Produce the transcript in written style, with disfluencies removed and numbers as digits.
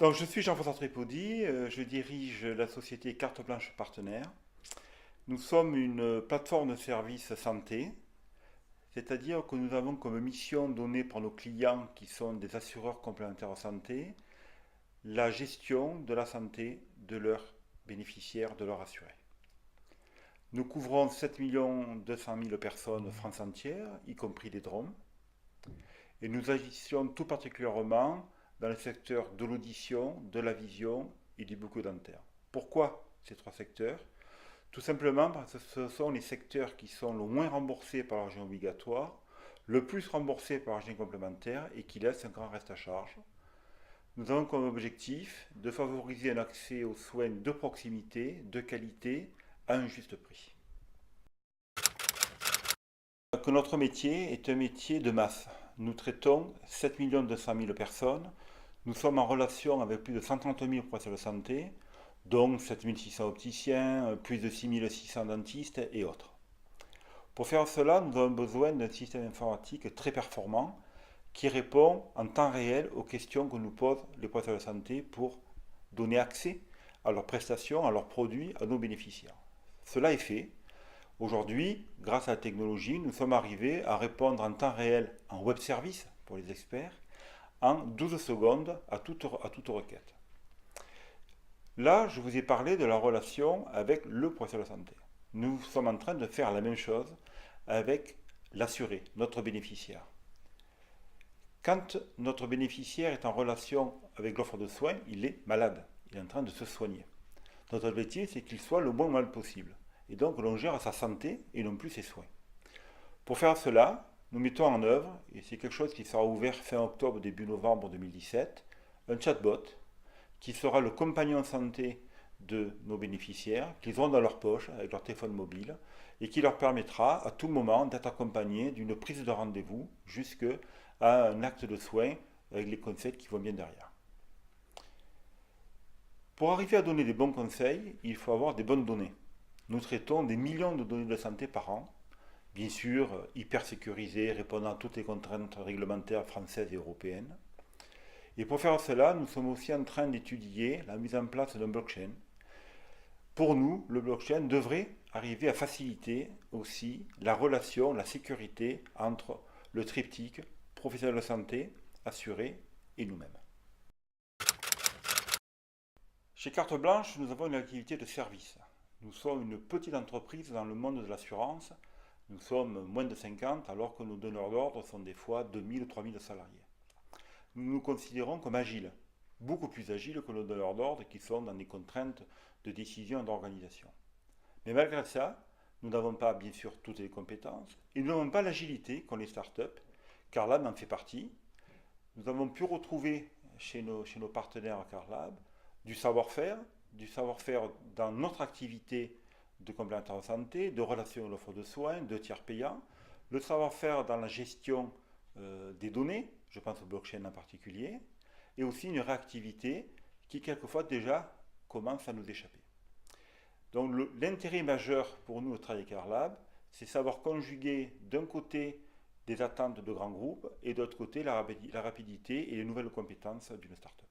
Donc, je suis Jean-François Tripodi, je dirige la société Carte Blanche Partenaire. Nous sommes une plateforme de services santé, c'est-à-dire que nous avons comme mission donnée par nos clients qui sont des assureurs complémentaires santé, la gestion de la santé de leurs bénéficiaires, de leurs assurés. Nous couvrons 7 200 000 personnes France entière, y compris les DROM, et nous agissons tout particulièrement dans le secteur de l'audition, de la vision et du bucco-dentaire. Pourquoi ces trois secteurs? Tout simplement parce que ce sont les secteurs qui sont le moins remboursés par l'argent obligatoire, le plus remboursés par l'argent complémentaire et qui laissent un grand reste à charge. Nous avons comme objectif de favoriser un accès aux soins de proximité, de qualité, à un juste prix. Que notre métier est un métier de masse. Nous traitons 7 200 000 personnes. Nous sommes en relation avec plus de 130 000 professionnels de santé, dont 7 600 opticiens, plus de 6 600 dentistes et autres. Pour faire cela, nous avons besoin d'un système informatique très performant qui répond en temps réel aux questions que nous posent les professionnels de santé pour donner accès à leurs prestations, à leurs produits, à nos bénéficiaires. Cela est fait. Aujourd'hui, grâce à la technologie, nous sommes arrivés à répondre en temps réel en web service pour les experts en 12 secondes à toute requête. Là, je vous ai parlé de la relation avec le professionnel de santé. Nous sommes en train de faire la même chose avec l'assuré, notre bénéficiaire. Quand notre bénéficiaire est en relation avec l'offre de soins, il est malade, il est en train de se soigner. Notre objectif, c'est qu'il soit le moins mal possible. Et donc, l'on gère sa santé et non plus ses soins. Pour faire cela, nous mettons en œuvre, et c'est quelque chose qui sera ouvert fin octobre, début novembre 2017, un chatbot qui sera le compagnon santé de nos bénéficiaires, qu'ils auront dans leur poche avec leur téléphone mobile, et qui leur permettra à tout moment d'être accompagné d'une prise de rendez-vous jusqu'à un acte de soin avec les conseils qui vont bien derrière. Pour arriver à donner des bons conseils, il faut avoir des bonnes données. Nous traitons des millions de données de santé par an, bien sûr hyper sécurisées, répondant à toutes les contraintes réglementaires françaises et européennes. Et pour faire cela, nous sommes aussi en train d'étudier la mise en place d'un blockchain. Pour nous, le blockchain devrait arriver à faciliter aussi la relation, la sécurité entre le triptyque professionnel de santé, assuré et nous-mêmes. Chez Carte Blanche, nous avons une activité de service. Nous sommes une petite entreprise dans le monde de l'assurance. Nous sommes moins de 50 alors que nos donneurs d'ordre sont des fois 2000 ou 3000 salariés. Nous nous considérons comme agiles, beaucoup plus agiles que nos donneurs d'ordre qui sont dans des contraintes de décision et d'organisation. Mais malgré ça, nous n'avons pas bien sûr toutes les compétences et nous n'avons pas l'agilité qu'ont les startups. Carlab en fait partie. Nous avons pu retrouver chez nos partenaires Carlab du savoir-faire dans notre activité de complémentaire de santé, de relation à l'offre de soins, de tiers payants, le savoir-faire dans la gestion des données, je pense au blockchain en particulier, et aussi une réactivité qui quelquefois déjà commence à nous échapper. Donc l'intérêt majeur pour nous au travail Carlab, c'est savoir conjuguer d'un côté des attentes de grands groupes et d'autre côté la rapidité et les nouvelles compétences d'une start-up.